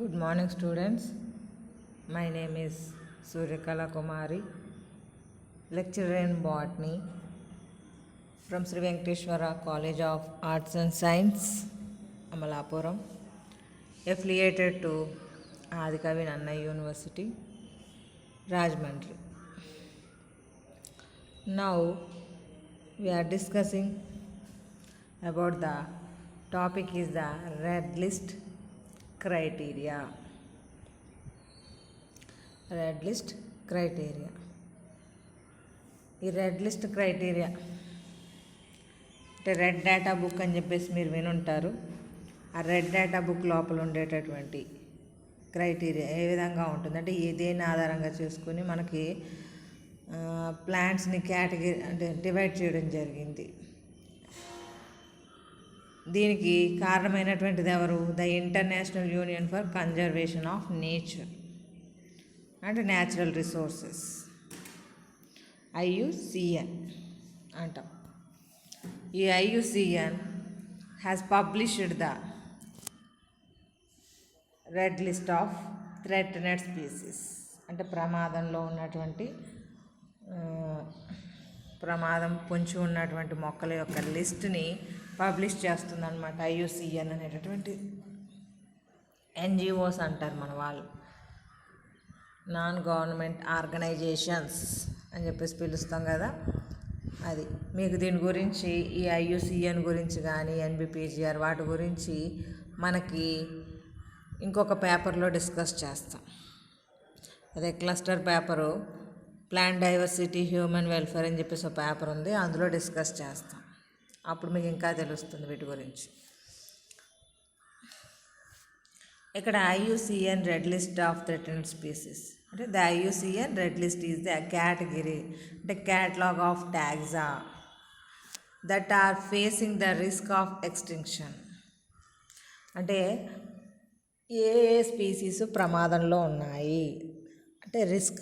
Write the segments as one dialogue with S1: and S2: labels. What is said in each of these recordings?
S1: Good morning, students. My name is Suryakala Kumari, lecturer in botany from Sri Venkateshwara College of Arts and Science, Amalapuram, affiliated to Adikavi Nanna University, Rajahmundry. Now we are discussing about the topic is the red list criteria. Red list criteria. ఈ red list criteria అంటే red data book అని చెప్పేసి మీరు వినుంటారు. ఆ red data book లోపల ఉండేటటువంటి criteria ఏ విధంగా ఉంటుంది అంటే దేని ఆధారంగా చేసుకుని మనకి ప్లాంట్స్ని కేటగిరీ అంటే డివైడ్ చేయడం జరిగింది. దీనికి కారణమైనటువంటిది ఎవరు? The international union for conservation of nature and natural resources, IUCN అంటాం. ఈ IUCN has published the red list of threatened species అంటే ప్రమాదంలో ఉన్నటువంటి ప్రమాదం పొంచి ఉన్నటువంటి మొక్కల యొక్క లిస్ట్ని పబ్లిష్ చేస్తుందన్నమాట. IUCN అనేటటువంటి NGOs అంటారు మన వాళ్ళు, నాన్ గవర్నమెంట్ ఆర్గనైజేషన్స్ అని చెప్పేసి పిలుస్తాం కదా. అది మీకు దీని గురించి ఈ IUCN గురించి కానీ NBPGR వాటి గురించి మనకి ఇంకొక పేపర్లో డిస్కస్ చేస్తాం. అదే cluster paper plant diversity human welfare అని చెప్పేసి ఒక పేపర్ ఉంది, అందులో డిస్కస్ చేస్తాం. అప్పుడు మీకు ఇంకా తెలుస్తుంది వీటి గురించి. ఇక్కడ IUCN red list of threatened species అంటే the IUCN red list is the category అంటే catalogue of taxa that are facing the risk of extinction అంటే ఏ స్పీసీస్ ప్రమాదంలో ఉన్నాయి అంటే risk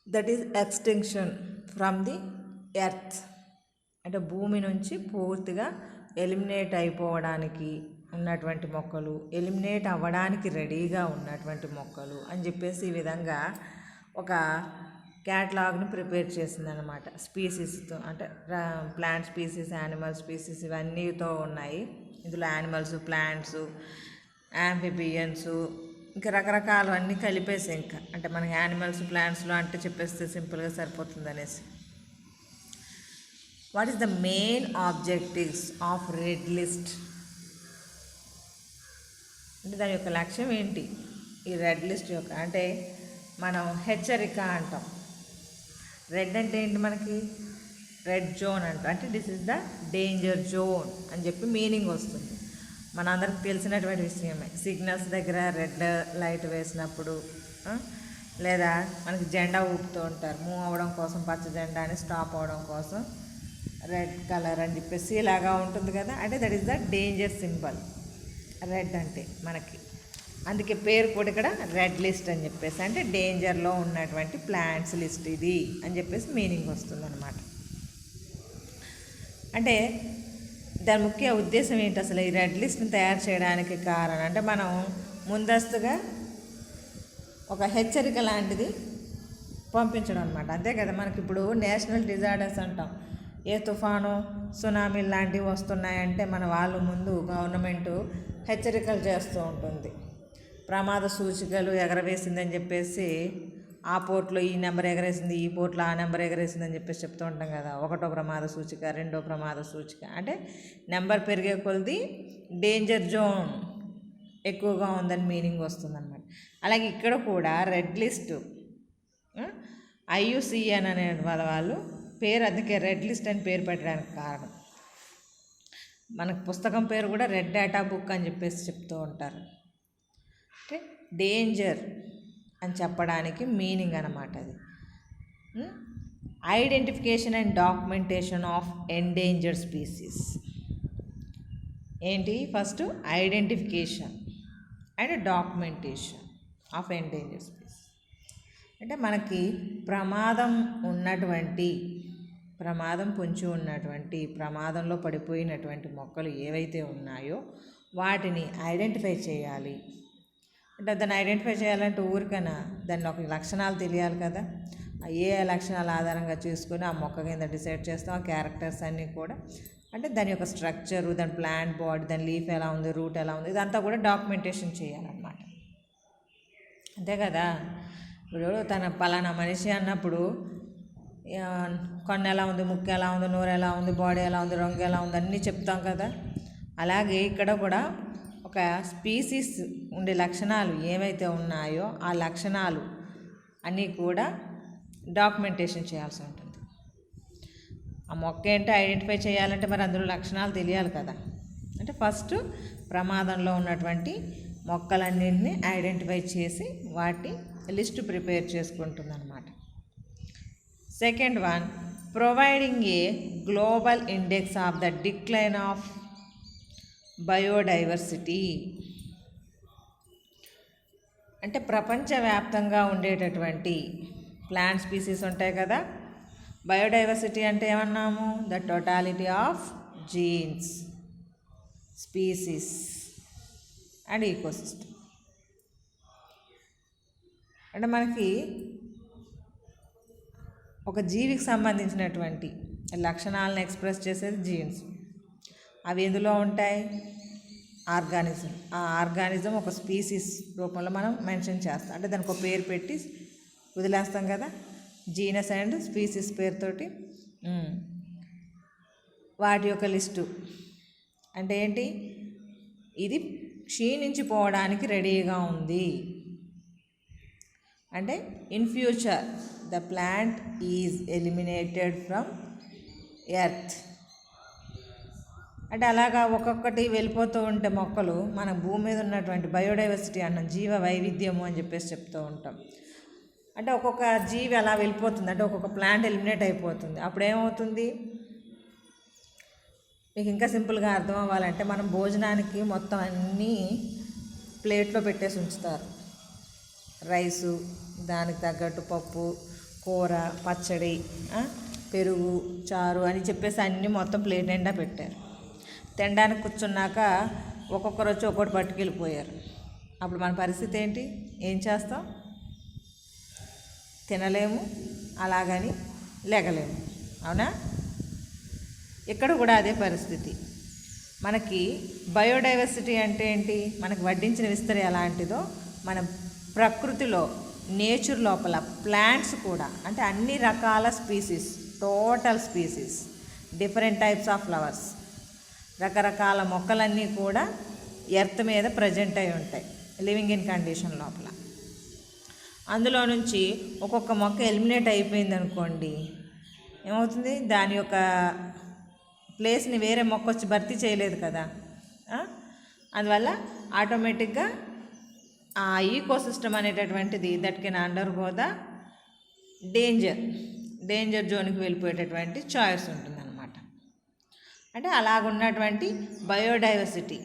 S1: that is extinction from the earth అంటే భూమి నుంచి పూర్తిగా ఎలిమినేట్ అయిపోవడానికి ఉన్నటువంటి మొక్కలు, ఎలిమినేట్ అవ్వడానికి రెడీగా ఉన్నటువంటి మొక్కలు అని చెప్పేసి ఈ విధంగా ఒక క్యాటలాగ్ని ప్రిపేర్ చేసిందనమాట. స్పీసీస్తో అంటే ప్లాంట్ స్పీసీస్, యానిమల్ స్పీసీస్ ఇవన్నీతో ఉన్నాయి. ఇందులో యానిమల్స్, ప్లాంట్స్, యాంఫిబియన్స్ ఇంకా రకరకాలు అన్నీ కలిపేసి ఇంకా అంటే మనకి యానిమల్స్, ప్లాంట్స్లో అంటే చెప్పేస్తే సింపుల్గా సరిపోతుంది అనేసి. What is the main objectives of red list అంటే దాని యొక్క లక్ష్యం ఏంటి? ఈ రెడ్ లిస్ట్ యొక్క అంటే మనం హెచ్చరిక అంటాం. రెడ్ అంటే ఏంటి? మనకి రెడ్ జోన్ అంటాం అంటే this is the danger zone అని చెప్పి మీనింగ్ వస్తుంది. మనందరికి తెలిసినటువంటి విషయమే. సిగ్నల్స్ దగ్గర రెడ్ లైట్ వేసినప్పుడు లేదా మనకి జెండా ఊపుతూ ఉంటారు, మూవ్ అవ్వడం కోసం పచ్చ జెండా అని, స్టాప్ అవ్వడం కోసం రెడ్ కలర్ అని చెప్పేసి ఇలాగా ఉంటుంది కదా. అంటే that is the danger symbol red అంటే మనకి. అందుకే పేరు కూడా ఇక్కడ రెడ్ లిస్ట్ అని చెప్పేసి అంటే డేంజర్లో ఉన్నటువంటి ప్లాంట్స్ లిస్ట్ ఇది అని చెప్పేసి మీనింగ్ వస్తుంది అనమాట. అంటే దాని ముఖ్య ఉద్దేశం ఏంటి అసలు? ఈ రెడ్ లిస్ట్ని తయారు చేయడానికి కారణం అంటే మనం ముందస్తుగా ఒక హెచ్చరిక లాంటిది పంపించడం అనమాట. అంతే కదా. మనకి ఇప్పుడు నేషనల్ డిజార్డర్స్ అంటాం. ఏ తుఫాను, సునామీ లాంటివి వస్తున్నాయంటే మన వాళ్ళు ముందు గవర్నమెంటు హెచ్చరికలు చేస్తూ ఉంటుంది. ప్రమాద సూచికలు ఎగరవేసిందని చెప్పేసి ఆ పోర్ట్లో ఈ నెంబర్ ఎగరేసింది, ఈ పోర్ట్లో ఆ నెంబర్ ఎగరేసింది అని చెప్పేసి చెప్తూ ఉంటాం కదా. 1వ ప్రమాద సూచిక, 2వ ప్రమాద సూచిక అంటే నెంబర్ పెరిగే కొలది డేంజర్ జోన్ ఎక్కువగా ఉందని మీనింగ్ వస్తుందన్నమాట. అలాగే ఇక్కడ కూడా రెడ్ లిస్ట్ IUCN అనే వాళ్ళు పేరు అందుకే రెడ్ లిస్ట్ అని పేరు పెట్టడానికి కారణం. మనకు పుస్తకం పేరు కూడా రెడ్ డేటా బుక్ అని చెప్పేసి చెప్తూ ఉంటారు. అంటే డేంజర్ అని చెప్పడానికి మీనింగ్ అన్నమాట అది. Identification and documentation of endangered species ఏంటి? First identification and documentation of endangered species అంటే మనకి ప్రమాదం పొంచి ఉన్నటువంటి ప్రమాదంలో పడిపోయినటువంటి మొక్కలు ఏవైతే ఉన్నాయో వాటిని ఐడెంటిఫై చేయాలి. అంటే దాన్ని ఐడెంటిఫై చేయాలంటే ఊరికైనా దాన్ని ఒక లక్షణాలు తెలియాలి కదా. ఏ లక్షణాల ఆధారంగా చూసుకొని ఆ మొక్క కింద డిసైడ్ చేస్తాం. ఆ క్యారెక్టర్స్ అన్నీ కూడా అంటే దాని యొక్క స్ట్రక్చరు, దాని ప్లాంట్ బాడీ, దాని లీఫ్ ఎలా ఉంది, రూట్ ఎలా ఉంది, ఇదంతా కూడా డాక్యుమెంటేషన్ చేయాలన్నమాట. అంతే కదా. ఇప్పుడు తన పలానా మనిషి అన్నప్పుడు కన్ను ఎలా ఉంది, ముక్కు ఎలా ఉంది, నోరు ఎలా ఉంది, బాడీ ఎలా ఉంది, రంగు ఎలా ఉంది అన్నీ చెప్తాం కదా. అలాగే ఇక్కడ కూడా ఒక స్పీసీస్ ఉండే లక్షణాలు ఏవైతే ఉన్నాయో ఆ లక్షణాలు అన్నీ కూడా డాక్యుమెంటేషన్ చేయాల్సి ఉంటుంది. ఆ మొక్క ఏంటో ఐడెంటిఫై చేయాలంటే మరి అందులో లక్షణాలు తెలియాలి కదా. అంటే ఫస్ట్ ప్రమాదంలో ఉన్నటువంటి మొక్కలన్నింటినీ ఐడెంటిఫై చేసి వాటి లిస్టు ప్రిపేర్ చేసుకుంటుంది అన్నమాట. Second one, providing a global index of the decline of biodiversity. అంటే ప్రపంచవ్యాప్తంగా ఉండేటటువంటి ప్లాంట్ స్పీసీస్ ఉంటాయి కదా. బయోడైవర్సిటీ అంటే ఏమన్నాము? The totality of genes, species and ecosystem. అంటే మనకి ఒక జీవికి సంబంధించినటువంటి లక్షణాలను ఎక్స్ప్రెస్ చేసేది జీన్స్. అవి ఎందులో ఉంటాయి? ఆర్గానిజం. ఆ ఆర్గానిజం ఒక స్పీసీస్ రూపంలో మనం మెన్షన్ చేస్తాం. అంటే దానికి ఒక పేరు పెట్టి వదిలేస్తాం కదా, జీనస్ అండ్ స్పీసీస్ పేరుతోటి. వాటి యొక్క లిస్టు అంటే ఏంటి? ఇది క్షీణించిపోవడానికి రెడీగా ఉంది. అంటే in future the plant is eliminated from earth. అంటే అలాగా ఒక్కొక్కటి వెళ్ళిపోతూ ఉంటే మొక్కలు మన భూమి మీద ఉన్నటువంటి బయోడైవర్సిటీ అన్నాం, జీవ వైవిధ్యము అని చెప్పేసి చెప్తూ ఉంటాం. అంటే ఒక్కొక్క జీవి అలా వెళ్ళిపోతుంది, అంటే ఒక్కొక్క ప్లాంట్ ఎలిమినేట్ అయిపోతుంది. అప్పుడు ఏమవుతుంది? మీకు ఇంకా సింపుల్గా అర్థం అవ్వాలంటే మనం భోజనానికి మొత్తం అన్నీ ప్లేట్లో పెట్టేసి ఉంచుతారు. రైసు, దానికి తగ్గట్టు పప్పు, కూర, పచ్చడి, పెరుగు, చారు అని చెప్పేసి అన్నీ మొత్తం ప్లేట్ నిండా పెట్టారు. తినడానికి కూర్చున్నాక ఒక్కొక్కరు వచ్చి ఒక్కొక్కటి పట్టుకెళ్ళిపోయారు. అప్పుడు మన పరిస్థితి ఏంటి? ఏం చేస్తాం? తినలేము, అలాగని లేగలేము. అవునా? ఇక్కడ కూడా అదే పరిస్థితి. మనకి బయోడైవర్సిటీ అంటే ఏంటి? మనకు వడ్డించిన విస్తరి ఎలాంటిదో మన ప్రకృతిలో నేచర్ లోపల ప్లాంట్స్ కూడా, అంటే అన్ని రకాల species, total species, different types of flowers, రకరకాల మొక్కలన్నీ కూడా ఎర్త్ మీద ప్రజెంట్ అయి ఉంటాయి లివింగ్ ఇన్ కండిషన్ లోపల. అందులో నుంచి ఒక్కొక్క మొక్క ఎలిమినేట్ అయిపోయింది అనుకోండి, ఏమవుతుంది? దాని యొక్క ప్లేస్ని వేరే మొక్క వచ్చి భర్తీ చేయలేదు కదా. అందువల్ల ఆటోమేటిక్గా ఆ ఈకోసిస్టమ్ అనేటటువంటిది that can undergo the danger జోన్కి వెళ్ళిపోయేటటువంటి చాయిస్ ఉంటుందన్నమాట. అంటే అలాగున్నటువంటి బయోడైవర్సిటీ,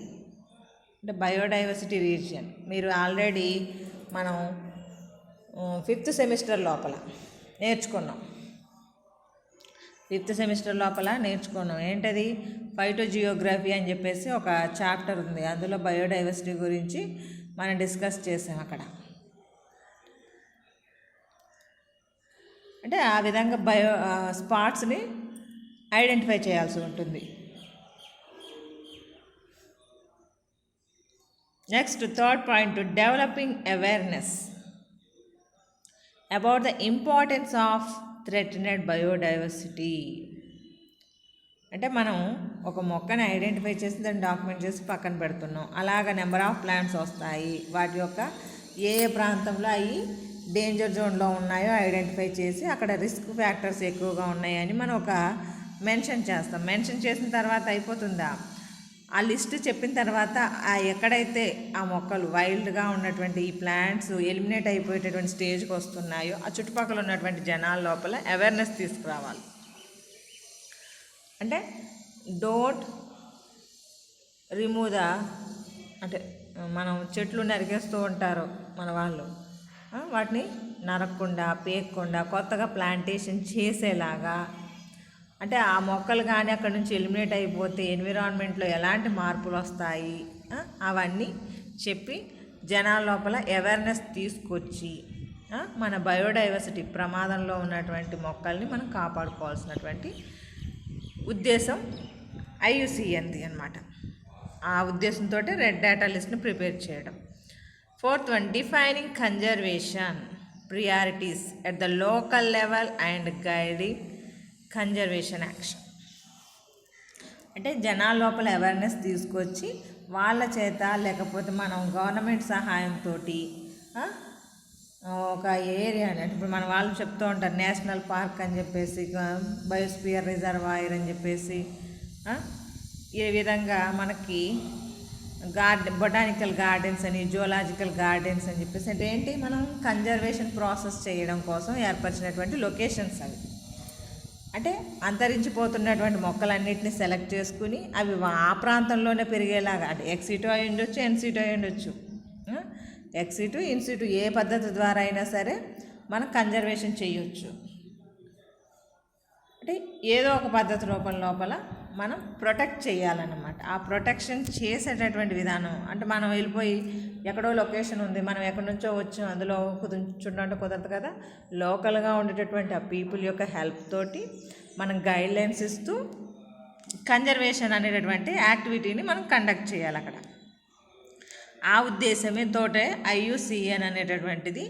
S1: అంటే బయోడైవర్సిటీ రీజియన్ మీరు ఆల్రెడీ మనం 5th సెమిస్టర్ లోపల నేర్చుకున్నాం. 5th సెమిస్టర్ లోపల నేర్చుకున్నాం. ఏంటది? ఫైటోజియోగ్రఫీ అని చెప్పేసి ఒక చాప్టర్ ఉంది. అందులో బయోడైవర్సిటీ గురించి మనం డిస్కస్ చేసాం అక్కడ. అంటే ఆ విధంగా స్పాట్స్ని ఐడెంటిఫై చేయాల్సి ఉంటుంది. Next, third point, developing awareness about the importance of threatened biodiversity. అంటే మనం ఒక మొక్కని ఐడెంటిఫై చేసి దాన్ని డాక్యుమెంట్ చేసి పక్కన పెడుతున్నాం. అలాగ నెంబర్ ఆఫ్ ప్లాంట్స్ వస్తాయి. వాటి యొక్క ఏ ప్రాంతంలో అవి డేంజర్ జోన్లో ఉన్నాయో ఐడెంటిఫై చేసి అక్కడ రిస్క్ ఫ్యాక్టర్స్ ఎక్కువగా ఉన్నాయని మనం ఒక మెన్షన్ చేస్తాం. మెన్షన్ చేసిన తర్వాత అయిపోతుందా? ఆ లిస్ట్ చెప్పిన తర్వాత ఎక్కడైతే ఆ మొక్కలు వైల్డ్గా ఉన్నటువంటి ఈ ప్లాంట్స్ ఎలిమినేట్ అయిపోయేటటువంటి స్టేజ్కి వస్తున్నాయో ఆ చుట్టుపక్కల ఉన్నటువంటి జనాల లోపల అవేర్నెస్ తీసుకురావాలి. అంటే డోంట్ రిమూవ్ ద, అంటే మనం చెట్లు నరికేస్తూ ఉంటారు మన వాళ్ళు, వాటిని నరకకుండా, పేయకుండా కొత్తగా ప్లాంటేషన్ చేసేలాగా అంటే ఆ మొక్కలు కానీ అక్కడ నుంచి ఎలిమినేట్ అయిపోతే ఎన్విరాన్మెంట్లో ఎలాంటి మార్పులు వస్తాయి అవన్నీ చెప్పి జనాల లోపల అవేర్నెస్ తీసుకొచ్చి మన బయోడైవర్సిటీ ప్రమాదంలో ఉన్నటువంటి మొక్కల్ని మనం కాపాడుకోవాల్సినటువంటి ఉద్దేశం IUCNది అన్నమాట. ఆ ఉద్దేశంతో రెడ్ డేటా లిస్ట్ని ప్రిపేర్ చేయడం. 4th one, defining conservation priorities at the local level and guiding conservation action. అంటే జనాల లోపల అవేర్నెస్ తీసుకొచ్చి వాళ్ళ చేత లేకపోతే మనం గవర్నమెంట్ సహాయంతో ఒక ఏరియాని, అంటే ఇప్పుడు మన వాళ్ళు చెప్తూ ఉంటారు నేషనల్ పార్క్ అని చెప్పేసి, బయోస్పియర్ రిజర్వాయర్ అని చెప్పేసి, ఈ విధంగా మనకి బొటానికల్ గార్డెన్స్ అని, జువలాజికల్ గార్డెన్స్ అని చెప్పేసి, అంటే ఏంటి మనం కన్జర్వేషన్ ప్రాసెస్ చేయడం కోసం ఏర్పరిచినటువంటి లొకేషన్స్ అవి. అంటే అంతరించిపోతున్నటువంటి మొక్కలన్నింటినీ సెలెక్ట్ చేసుకుని అవి ఆ ప్రాంతంలోనే పెరిగేలాగా, అంటే ఎక్సిటో అయి ఉండొచ్చు, ఎన్సిటో అయి ఉండొచ్చు, ఎక్సిటో ఇన్సిటో ఏ పద్ధతి ద్వారా అయినా సరే మనం కన్జర్వేషన్ చేయొచ్చు. అంటే ఏదో ఒక పద్ధతి లోపల మనం ప్రొటెక్ట్ చేయాలన్నమాట. ఆ ప్రొటెక్షన్ చేసేటటువంటి విధానం, అంటే మనం వెళ్ళిపోయి ఎక్కడో లొకేషన్ ఉంది, మనం ఎక్కడి నుంచో వచ్చాం, అందులో చూడంటే కుదరదు కదా, లోకల్గా ఉండేటటువంటి ఆ పీపుల్ యొక్క హెల్ప్ తోటి మనం గైడ్లైన్స్ ఇస్తూ కన్జర్వేషన్ అనేటటువంటి యాక్టివిటీని మనం కండక్ట్ చేయాలి అక్కడ. ఆ ఉద్దేశమే తోటే IUCN అనేటటువంటిది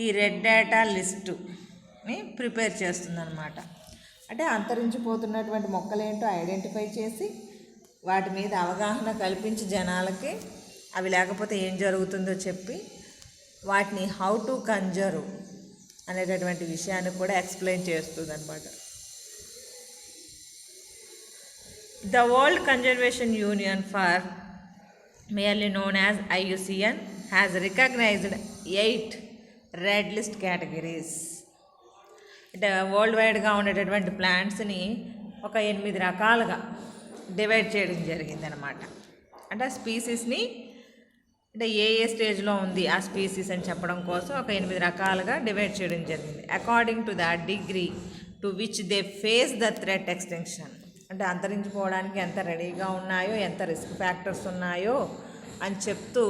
S1: ఈ రెడ్ డేటా లిస్టుని ప్రిపేర్ చేస్తుందన్నమాట. అంటే అంతరించిపోతున్నటువంటి మొక్కలేంటో ఐడెంటిఫై చేసి వాటి మీద అవగాహన కల్పించి జనాలకి అవి లేకపోతే ఏం జరుగుతుందో చెప్పి వాటిని హౌ టు కన్జర్వ్ అనేటటువంటి విషయాన్ని కూడా ఎక్స్ప్లెయిన్ చేస్తుంది అనమాట. The world conservation union for merely known as IUCN has recognized 8 red list categories. అంటే వరల్డ్ వైడ్గా ఉండేటటువంటి ప్లాంట్స్ని ఒక 8 రకాలుగా డివైడ్ చేయడం జరిగిందనమాట. అంటే ఆ స్పీసీస్ని అంటే ఏ స్టేజ్లో ఉంది ఆ స్పీసీస్ అని చెప్పడం కోసం ఒక 8 రకాలుగా డివైడ్ చేయడం జరిగింది. According to the degree to which they face the threat extension, అంటే అంతరించిపోవడానికి ఎంత రెడీగా ఉన్నాయో, ఎంత రిస్క్ ఫ్యాక్టర్స్ ఉన్నాయో అని చెప్తూ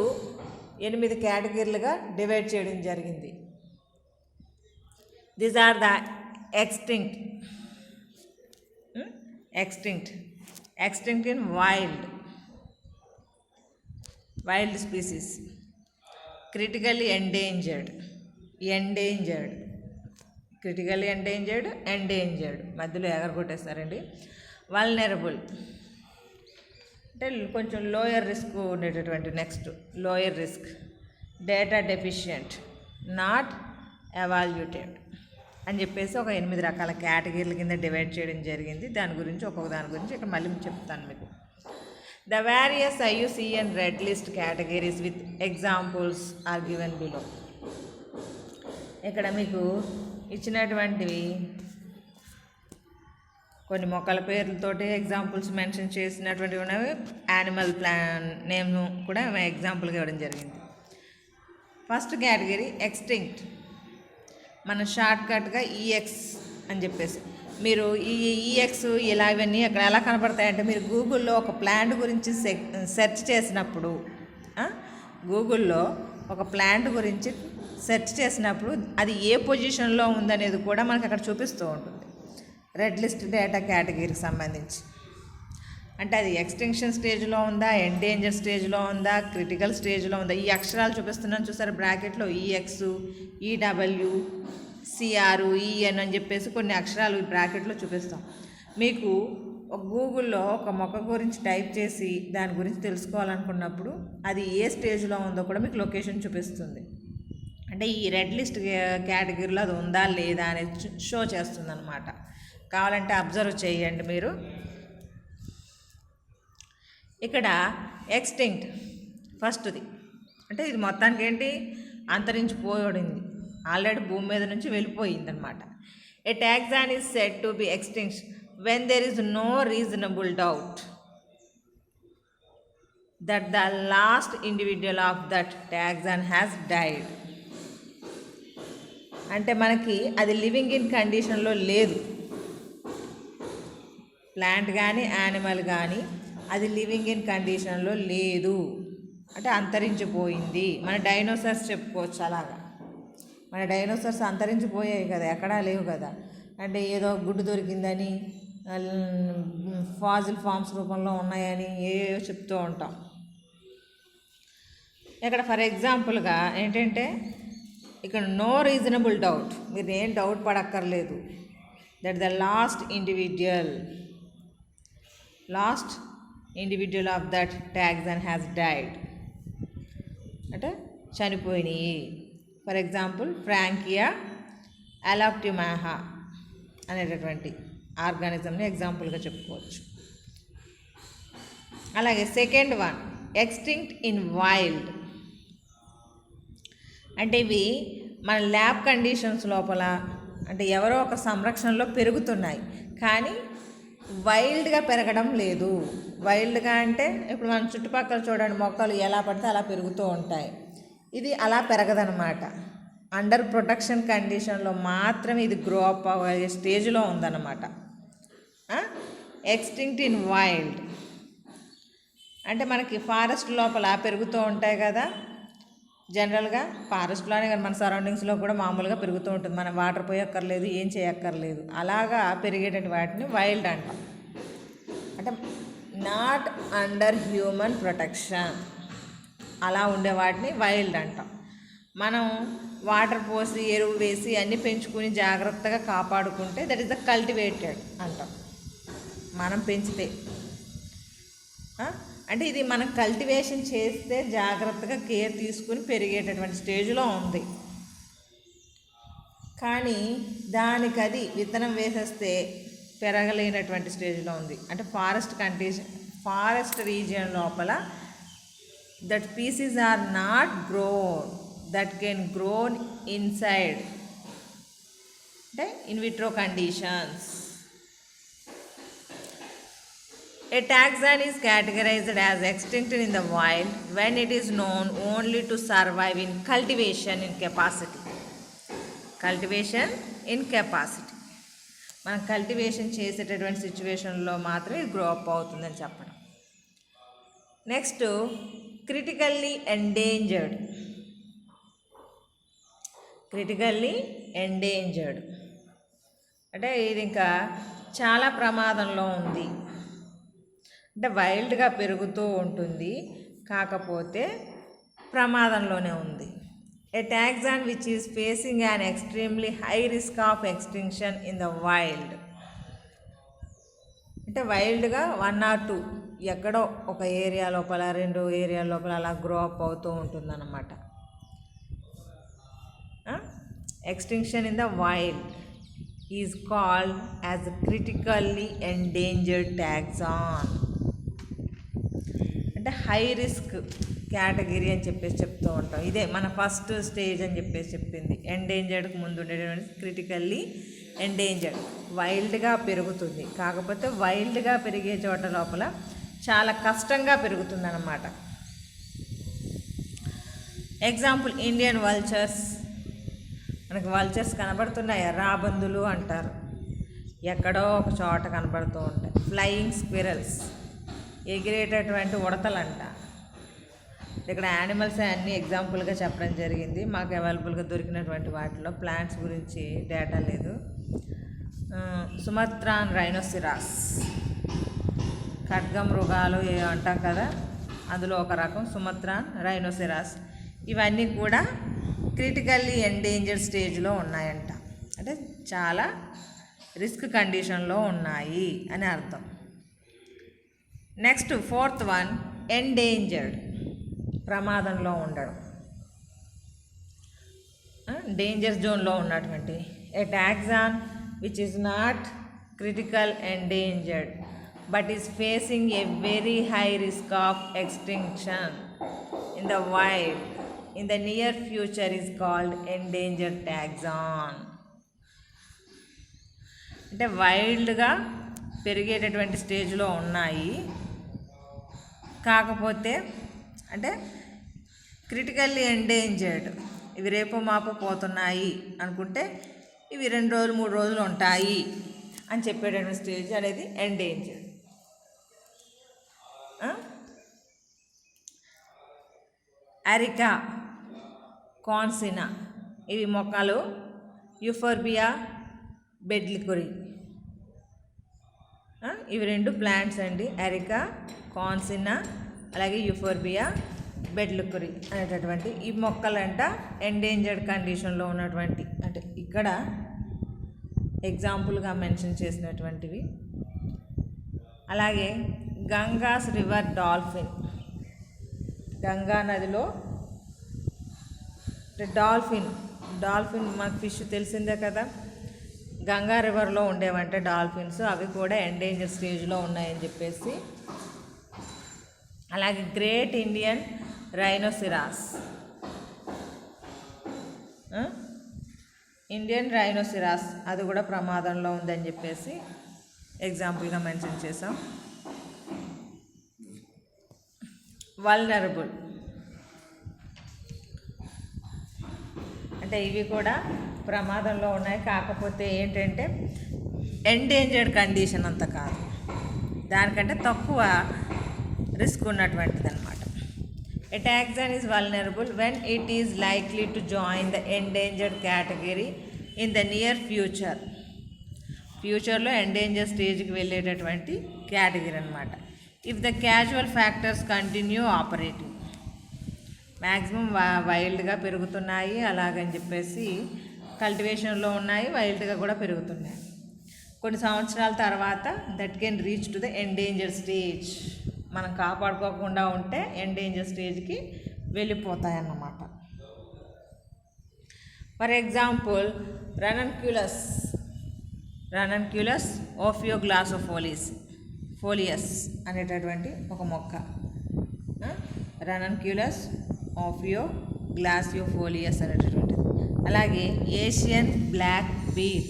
S1: 8 కేటగిరీలుగా డివైడ్ చేయడం జరిగింది. These are the extinct in wild species, critically endangered, మధ్యలో ఎగరగొట్టేస్తారండి. వల్నరబుల్ అంటే కొంచెం లోయర్ రిస్క్ ఉండేటటువంటి, next lower risk, data deficient, not evaluated అని చెప్పేసి ఒక 8 రకాల కేటగిరీల కింద డివైడ్ చేయడం జరిగింది. దాని గురించి ఒక్కొక్క దాని గురించి ఇక్కడ మళ్ళీ చెప్తాను మీకు. The various IUCN red list categories with examples are given below. ఇక్కడ మీకు ఇచ్చినటువంటివి కొన్ని మొక్కల పేర్లతోటి ఎగ్జాంపుల్స్ మెన్షన్ చేసినటువంటివి ఉన్నవి, యానిమల్ నేమ్ కూడా ఎగ్జాంపుల్గా ఇవ్వడం జరిగింది. ఫస్ట్ కేటగిరీ ఎక్స్టింక్ట్, మన షార్ట్కట్గా EX అని చెప్పేసి, మీరు ఈ EX ఇలా ఇవన్నీ అక్కడ ఎలా కనపడతాయంటే, మీరు గూగుల్లో ఒక ప్లాంట్ గురించి సెర్చ్ చేసినప్పుడు, గూగుల్లో ఒక ప్లాంట్ గురించి సెర్చ్ చేసినప్పుడు అది ఏ పొజిషన్లో ఉందనేది కూడా మనకు అక్కడ చూపిస్తూ ఉంటుంది రెడ్ లిస్ట్ డేటా కేటగిరీకి సంబంధించి. అంటే అది ఎక్స్టెన్షన్ స్టేజ్లో ఉందా, ఎండేంజర్ స్టేజ్లో ఉందా, క్రిటికల్ స్టేజ్లో ఉందా. ఈ అక్షరాలు చూపిస్తున్నాను చూసారు బ్రాకెట్లో, EX, EW, CR, EN అని చెప్పేసి కొన్ని అక్షరాలు బ్రాకెట్లో చూపిస్తాం. మీకు ఒక గూగుల్లో ఒక మొక్క గురించి టైప్ చేసి దాని గురించి తెలుసుకోవాలనుకున్నప్పుడు అది ఏ స్టేజ్లో ఉందో కూడా మీకు లొకేషన్ చూపిస్తుంది. అంటే ఈ రెడ్ లిస్ట్ కేటగిరీలో అది ఉందా లేదా అనేది షో చేస్తుంది అనమాట. కావాలంటే అబ్జర్వ్ చేయండి మీరు. ఇక్కడ ఎక్స్టింక్ట్ ఫస్ట్ది, అంటే ఇది మొత్తానికి ఏంటి, అంతరించిపోయింది, ఆల్రెడీ భూమి మీద నుంచి వెళ్ళిపోయింది అనమాట. A taxon is said to be extinct when there is no reasonable doubt that the last individual of that taxon has died. అంటే మనకి అది లివింగ్ ఇన్ కండిషన్లో లేదు, ప్లాంట్ కానీ యానిమల్ కానీ అది లివింగ్ ఇన్ కండిషన్లో లేదు, అంటే అంతరించిపోయింది. మన డైనోసార్స్ చెప్పుకోవచ్చు అలాగా. మన డైనోసార్స్ అంతరించిపోయాయి కదా, ఎక్కడా లేవు కదా. అంటే ఏదో గుడ్డు దొరికిందని, ఫాజిల్ ఫామ్స్ రూపంలో ఉన్నాయని ఏవో చెప్తూ ఉంటాం. ఇక్కడ ఫర్ ఎగ్జాంపుల్గా ఏంటంటే ఇక్కడ నో రీజనబుల్ డౌట్, మీరు ఏం డౌట్ పడక్కర్లేదు, that the last individual of that taxon has died, అంటే చనిపోయినాయి. ఫర్ ఎగ్జాంపుల్ ఫ్రాంకియా అలాప్టిమాహా అనేటటువంటి ఆర్గానిజంని ఎగ్జాంపుల్గా చెప్పుకోవచ్చు. అలాగే second one extinct in wild, అంటే ఇవి మన ల్యాబ్ కండిషన్స్ లోపల అంటే ఎవరో ఒక సంరక్షణలో పెరుగుతున్నాయి, కానీ వైల్డ్గా పెరగడం లేదు. వైల్డ్గా అంటే ఇప్పుడు మన చుట్టుపక్కల చూడండి, మొక్కలు ఎలా పడితే అలా పెరుగుతూ ఉంటాయి. ఇది అలా పెరగదనమాట. అండర్ ప్రొటెక్షన్ కండిషన్లో మాత్రమే ఇది గ్రో అప్ అయ్యే స్టేజ్లో ఉందన్నమాట. ఎక్స్టింక్ట్ ఇన్ వైల్డ్ అంటే మనకి ఫారెస్ట్ లోపల పెరుగుతూ ఉంటాయి కదా, జనరల్గా ఫారెస్ట్లోనే కానీ మన సరౌండింగ్స్లో కూడా మామూలుగా పెరుగుతూ ఉంటుంది. మనం వాటర్ పోయక్కర్లేదు, ఏం చేయక్కర్లేదు, అలాగా పెరిగేటటువంటి వాటిని వైల్డ్ అంటాం. అంటే నాట్ అండర్ హ్యూమన్ ప్రొటెక్షన్, అలా ఉండే వాటిని వైల్డ్ అంటాం. మనం వాటర్ పోసి ఎరువు వేసి అన్నీ పెంచుకుని జాగ్రత్తగా కాపాడుకుంటే దట్ ఈస్ ద కల్టివేటెడ్ అంటాం. మనం పెంచితే అంటే ఇది మనం కల్టివేషన్ చేస్తే జాగ్రత్తగా కేర్ తీసుకుని పెరిగేటటువంటి స్టేజ్లో ఉంది. కానీ దానికి అది విత్తనం వేసేస్తే పెరగలేనటువంటి స్టేజ్లో ఉంది. అంటే ఫారెస్ట్ రీజియన్ లోపల that species are not grown that can grown inside, అంటే in vitro conditions. A taxon is categorized as extinct in the wild when it is known only to survive in cultivation in capacity. Cultivation in capacity. మనం cultivation చేసేటటువంటి సిచ్యువేషన్లో మాత్రమే ఇది grow up అవుతుందని చెప్పడం. Next critically endangered. అంటే ఇది ఇంకా చాలా ప్రమాదంలో ఉంది, అంటే వైల్డ్గా పెరుగుతూ ఉంటుంది, కాకపోతే ప్రమాదంలోనే ఉంది. A taxon which is facing an extremely high risk of extinction in the wild. అంటే వైల్డ్గా 1 or 2 ఎక్కడో ఒక ఏరియా లోపల 2 ఏరియా లోపల అలా గ్రో అప్ అవుతూ ఉంటుందన్నమాట. Extinction in the wild is called as critically endangered taxon. అంటే హై రిస్క్ కేటగిరీ అని చెప్తూ ఉంటాం. ఇదే మన ఫస్ట్ స్టేజ్ అని చెప్పింది. ఎండేంజర్డ్కి ముందు ఉండేటువంటి క్రిటికల్లీ ఎండేంజర్డ్. వైల్డ్గా పెరుగుతుంది, కాకపోతే వైల్డ్గా పెరిగే చోట లోపల చాలా కష్టంగా పెరుగుతుంది అన్నమాట. Example Indian vultures. మనకు వల్చర్స్ కనబడుతున్నాయి, రాబందులు అంటారు, ఎక్కడో ఒక చోట కనబడుతూ ఉంటాయి. ఫ్లయింగ్ స్క్విరల్స్, ఎగిరేటటువంటి ఉడతలంట. ఇక్కడ యానిమల్స్ అన్నీ ఎగ్జాంపుల్గా చెప్పడం జరిగింది. మాకు అవైలబుల్గా దొరికినటువంటి వాటిలో ప్లాంట్స్ గురించి డేటా లేదు. సుమత్రాన్ రైనోసిరాస్, ఖడ్గమృగాలు అంటాం కదా, అందులో ఒక రకం సుమత్రాన్ రైనోసిరాస్. ఇవన్నీ కూడా క్రిటికల్లీ ఎండేంజర్డ్ స్టేజ్లో ఉన్నాయంట, అంటే చాలా రిస్క్ కండిషన్లో ఉన్నాయి అని అర్థం. నెక్స్ట్ ఫోర్త్ వన్ ఎండేంజర్డ్, ప్రమాదంలో ఉండడం, డేంజర్ జోన్లో ఉన్నటువంటి. A taxon which is not critical endangered but is facing a very high risk of extinction in the wild in the near future is called endangered taxon. అంటే వైల్డ్గా పెరిగేటటువంటి స్టేజ్లో ఉన్నాయి, కాకపోతే అంటే క్రిటికల్లీ ఎండేంజర్డ్, ఇవి రేపు మాపు పోతున్నాయి అనుకుంటే ఇవి 2 రోజులు 3 రోజులు ఉంటాయి అని చెప్పేటటువంటి స్టేజ్ అనేది ఎండేంజర్డ్. అరికా, కాన్సినా ఇవి మొక్కలు. యూఫోర్బియా, బెడ్లికొరి ఇవి 2 ప్లాంట్స్ అండి. అరికా, కాన్సినా అలాగే యూఫోర్బియా, బెడ్లికొరి అనేటటువంటి ఈ మొక్కలంట ఎండేంజర్డ్ కండిషన్లో ఉన్నటువంటి, అంటే ఇక్కడ ఎగ్జాంపుల్గా మెన్షన్ చేసినటువంటివి. అలాగే గంగాస్ రివర్ డాల్ఫిన్, గంగా నదిలో డాల్ఫిన్ మనకు ఫిష్ తెలిసిందే కదా, గంగా రివర్లో ఉండేవంటే డాల్ఫిన్స్, అవి కూడా ఎండేంజర్ స్టేజ్లో ఉన్నాయని చెప్పేసి. అలాగే గ్రేట్ ఇండియన్ రైనోసిరాస్, అది కూడా ప్రమాదంలో ఉందని చెప్పేసి ఎగ్జాంపుల్గా మెన్షన్ చేసాం. వల్నరబుల్ అంటే ఇవి కూడా ప్రమాదంలో ఉన్నాయి, కాకపోతే ఏంటంటే ఎండేంజర్డ్ కండిషన్ అంత కాదు, దానికంటే తక్కువ రిస్క్ ఉన్నటువంటిది అనమాట. A taxon is vulnerable when it is likely to join the endangered category in the near future. ఫ్యూచర్లో ఎండేంజర్ స్టేజ్కి వెళ్ళేటటువంటి కేటగిరీ అనమాట. If the causal factors continue operating, maximum వైల్డ్గా పెరుగుతున్నాయి, అలాగని చెప్పేసి కల్టివేషన్లో ఉన్నాయి, వైల్డ్గా కూడా పెరుగుతున్నాయి. కొన్ని సంవత్సరాల తర్వాత that can reach to the endanger stage, మనం కాపాడుకోకుండా ఉంటే ఎండేంజర్ స్టేజ్కి వెళ్ళిపోతాయన్నమాట. ఫర్ ఎగ్జాంపుల్ రనన్క్యులస్ ఓఫియోగ్లాసోఫోలియస్ అనేటటువంటి ఒక మొక్క, రనన్క్యులస్ ఓఫియోగ్లాసియోఫోలియస్ అనేటటువంటిది. అలాగే ఏషియన్ బ్లాక్ బీర్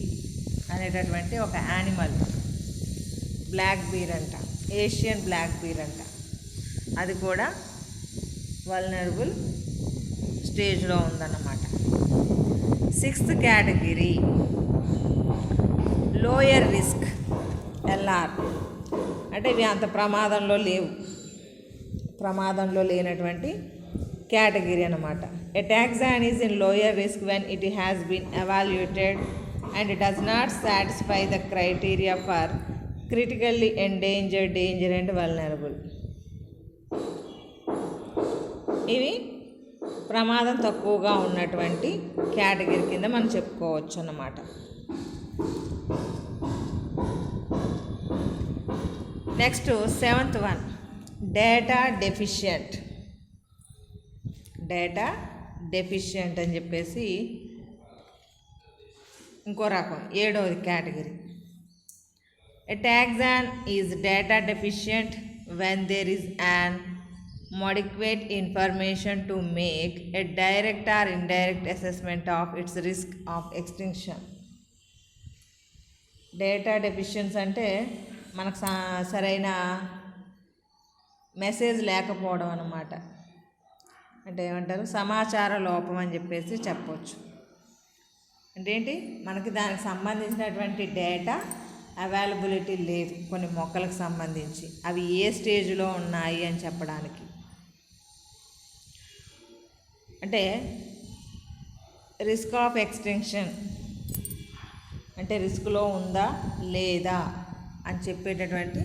S1: అనేటటువంటి ఒక యానిమల్, బ్లాక్ బీర్ అంట, ఏషియన్ బ్లాక్ బీర్ అంట, అది కూడా వల్నరబుల్ స్టేజ్లో ఉందన్నమాట. 6th category lower risk, LR, అంటే ఇవి అంత ప్రమాదంలో లేనటువంటి కేటగిరీ అన్నమాట. ఎ taxon is in lower risk when it has been evaluated and does not satisfy the criteria for critically endangered, danger and vulnerable. ఇవి ప్రమాదం తక్కువగా ఉన్నటువంటి కేటగిరీ కింద మనం చెప్పుకోవచ్చు అన్నమాట. Next 7th one, data deficient అని చెప్పేసి ఇంకో రకం, 7వ category. A taxon is data deficient when there is an adequate information to make a direct or indirect assessment of its risk of extinction. Data deficiency అంటే మనకు సరైన message లేకపోవడం అన్నమాట. అంటే ఏమంటారు, సమాచార లోపం అని చెప్పేసి చెప్పవచ్చు. అంటే ఏంటి, మనకి దానికి సంబంధించినటువంటి డేటా అవైలబిలిటీ లేదు కొన్ని మొక్కలకు సంబంధించి, అవి ఏ స్టేజ్లో ఉన్నాయి అని చెప్పడానికి. అంటే రిస్క్ ఆఫ్ ఎక్స్టెన్షన్ అంటే రిస్క్లో ఉందా లేదా అని చెప్పేటటువంటి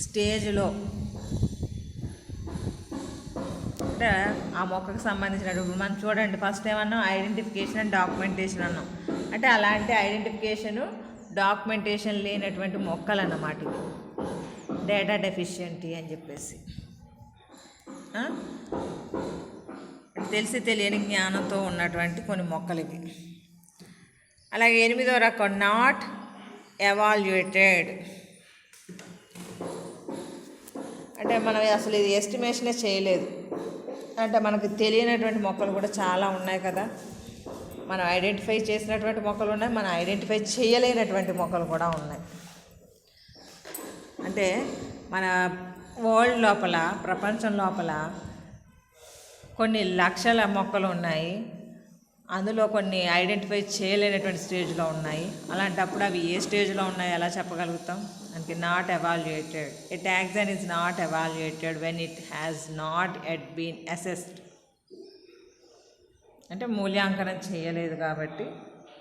S1: స్టేజ్లో, అంటే ఆ మొక్కకు సంబంధించినటువంటి మనం చూడండి, ఫస్ట్ ఏమన్నాం, ఐడెంటిఫికేషన్ అండ్ డాక్యుమెంటేషన్ అన్నాం. అంటే అలాంటి ఐడెంటిఫికేషను డాక్యుమెంటేషన్ లేనటువంటి మొక్కలు అన్నమాట ఇవి, డేటా డెఫిషియెంటీ అని చెప్పేసి. తెలిసి తెలియని జ్ఞానంతో ఉన్నటువంటి కొన్ని మొక్కలు ఇవి. అలాగే 8వ రకం, నాట్ ఎవాల్యుయేటెడ్, అంటే మనం అసలు ఇది ఎస్టిమేషనే చేయలేదు. అంటే మనకు తెలియనటువంటి మొక్కలు కూడా చాలా ఉన్నాయి కదా, మనం ఐడెంటిఫై చేసినటువంటి మొక్కలు ఉన్నాయి, మనం ఐడెంటిఫై చేయలేనటువంటి మొక్కలు కూడా ఉన్నాయి. అంటే మన వరల్డ్ లోపల, ప్రపంచం లోపల కొన్ని లక్షల మొక్కలు ఉన్నాయి, అందులో కొన్ని ఐడెంటిఫై చేయలేనటువంటి స్టేజ్లో ఉన్నాయి. అలాంటప్పుడు అవి ఏ స్టేజ్లో ఉన్నాయో ఎలా చెప్పగలుగుతాం? అంటే not evaluated. A taxon is not evaluated when it has not yet been assessed. అంటే మూల్యాంకనం చేయలేదు కాబట్టి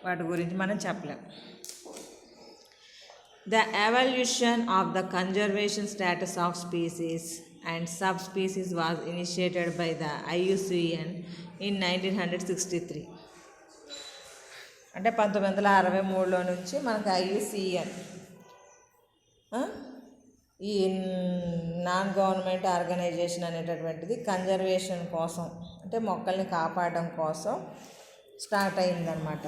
S1: వాటి గురించి మనం చెప్పలేం. The evaluation of the conservation status of species and subspecies was initiated by the IUCN in 1963. అంటే 1963లో నుంచి మనకు IUCN ఈ నాన్ గవర్నమెంట్ ఆర్గనైజేషన్ అనేటటువంటిది కన్జర్వేషన్ కోసం, అంటే మొక్కల్ని కాపాడడం కోసం స్టార్ట్ అయిందనమాట.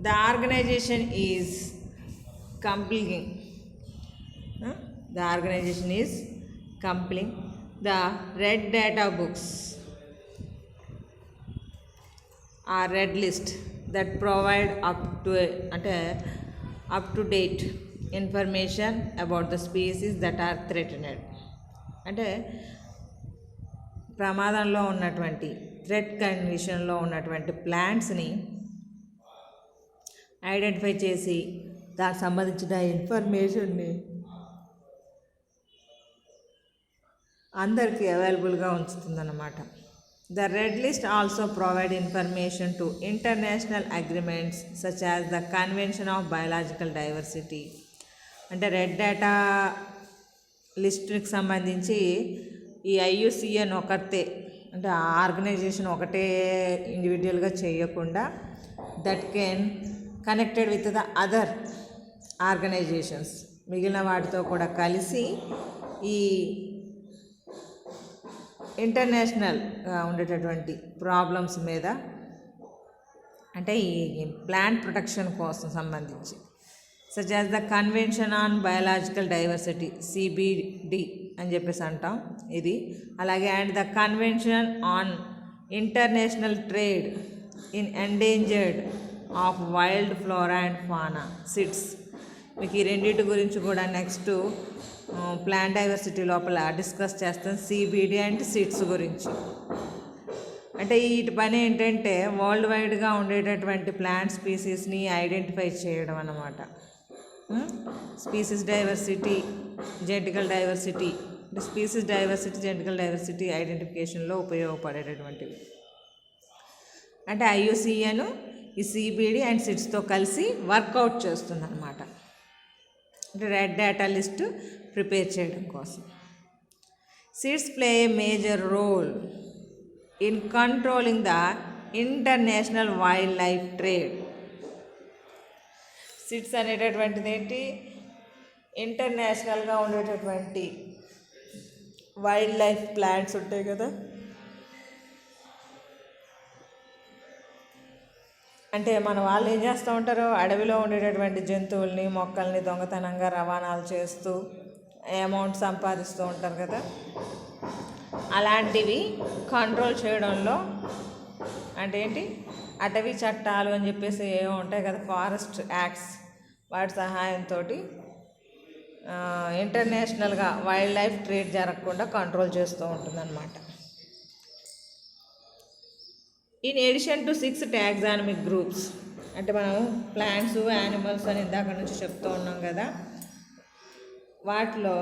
S1: The organization is compiling the red data books or red list that provide up to date information about the species that are threatened. అంటే ప్రమాదంలో ఉన్నటువంటి థ్రెట్ కండిషన్లో ఉన్నటువంటి ప్లాంట్స్ని ఐడెంటిఫై చేసి దానికి సంబంధించిన ఇన్ఫర్మేషన్ని అందరికీ అవైలబుల్గా ఉంచుతుందన్నమాట. The red list also provide information to international agreements such as the convention of biological diversity. అంటే రెడ్ డేటా లిస్ట్కి సంబంధించి ఈ IUCN ఒకటే, అంటే ఆ ఆర్గనైజేషన్ ఒకటే ఇండివిజువల్గా చేయకుండా that can connected with the other organizations, మిగిలిన వాటితో కూడా కలిసి ఈ ఇంటర్నేషనల్గా ఉండేటటువంటి ప్రాబ్లమ్స్ మీద, అంటే ఈ ప్లాంట్ ప్రొటెక్షన్ కోసం సంబంధించి such as the convention on biological diversity CBD అని చెప్పేసి అంటాం ఇది. అలాగే and the convention on international trade in endangered of wild flora and fauna CITES. మీకు ఈ రెండింటి గురించి కూడా నెక్స్ట్ ప్లాంట్ డైవర్సిటీ లోపల డిస్కస్ చేస్తాం, CBD అండ్ సిడ్స్ గురించి. అంటే వీటి పని ఏంటంటే వరల్డ్ వైడ్గా ఉండేటటువంటి ప్లాంట్ స్పీసీస్ని ఐడెంటిఫై చేయడం అన్నమాట. Species diversity, genetical diversity, species diversity, genetical diversity ఐడెంటిఫికేషన్లో ఉపయోగపడేటటువంటివి. అంటే IUCN ఈ CBD అండ్ సిడ్స్తో కలిసి వర్కౌట్ చేస్తుందన్నమాట, అంటే రెడ్ డేటా లిస్ట్ ప్రిపేర్ చేయడం కోసం. CITES play a major role in controlling the international wildlife trade. CITES అనేటటువంటిది ఏంటి? ఇంటర్నేషనల్గా ఉండేటటువంటి వైల్డ్ లైఫ్ ప్లాంట్స్ ఉంటాయి కదా, అంటే మన వాళ్ళు ఏం చేస్తూ ఉంటారు, అడవిలో ఉండేటటువంటి జంతువుల్ని, మొక్కల్ని దొంగతనంగా రవాణాలు చేస్తూ అమౌంట్ సంపాదిస్తూ ఉంటారు కదా. అలాంటివి కంట్రోల్ చేయడంలో అంటే ఏంటి, అటవీ చట్టాలు అని చెప్పేసి ఏమో ఉంటాయి కదా, ఫారెస్ట్ యాక్ట్స్, వాటి సహాయంతో ఇంటర్నేషనల్గా వైల్డ్ లైఫ్ ట్రేడ్ జరగకుండా కంట్రోల్ చేస్తూ ఉంటుందన్నమాట. In addition to 6 taxonomic groups, అంటే మనం ప్లాంట్స్, యానిమల్స్ అని ఇందాక నుంచి చెప్తూ ఉన్నాం కదా, వాటిలో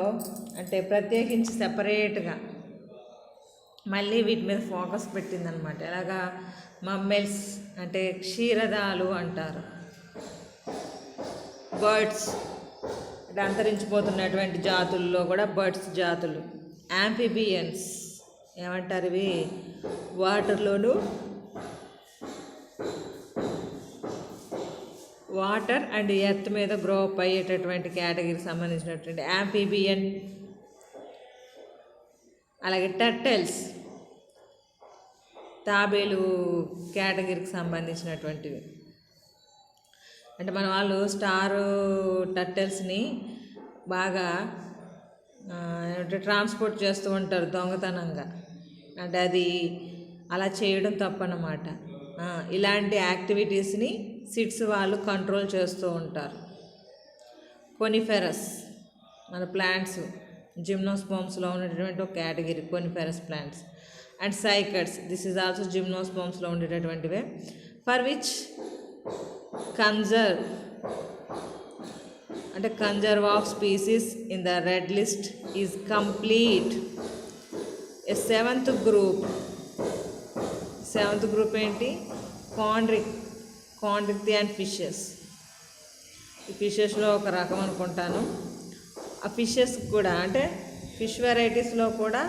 S1: అంటే ప్రత్యేకించి సెపరేట్గా మళ్ళీ వీటి మీద ఫోకస్ పెట్టిందనమాట. ఎలాగా మమ్మెల్స్ అంటే క్షీరదాలు అంటారు, బర్డ్స్ అంటే అంతరించిపోతున్నటువంటి జాతుల్లో కూడా బర్డ్స్ జాతులు, యాంఫిబియన్స్ ఏమంటారు, ఇవి వాటర్లోను వాటర్ అండ్ ఎర్త్ మీద గ్రో అప్ అయ్యేటటువంటి కేటగిరీకి సంబంధించినటువంటి యాంఫిబియన్. అలాగే టర్టల్స్, తాబేలు కేటగిరీకి సంబంధించినటువంటివి. అంటే మన వాళ్ళు స్టార్ టర్టల్స్ని బాగా ట్రాన్స్పోర్ట్ చేస్తూ ఉంటారు దొంగతనంగా, అంటే అది అలా చేయడం తప్పన్నమాట. ఇలాంటి యాక్టివిటీస్ని సిడ్స్ వాళ్ళు కంట్రోల్ చేస్తూ ఉంటారు. కొనిఫెరస్ మన ప్లాంట్స్, జిమ్నోస్పోమ్స్లో ఉన్నటువంటి ఒక category coniferous plants. And cycads, this is also జిమ్నోస్పర్మ్స్లో ఉండేటటువంటివే. For which conserve of species in the red list is complete. ఏ సెవెంత్ గ్రూప్ ఏంటి? Chondrichthyan fishes. ఈ ఫిషెస్లో ఒక రకం అనుకుంటాను. ఆ ఫిషెస్ కూడా అంటే ఫిష్ వెరైటీస్లో కూడా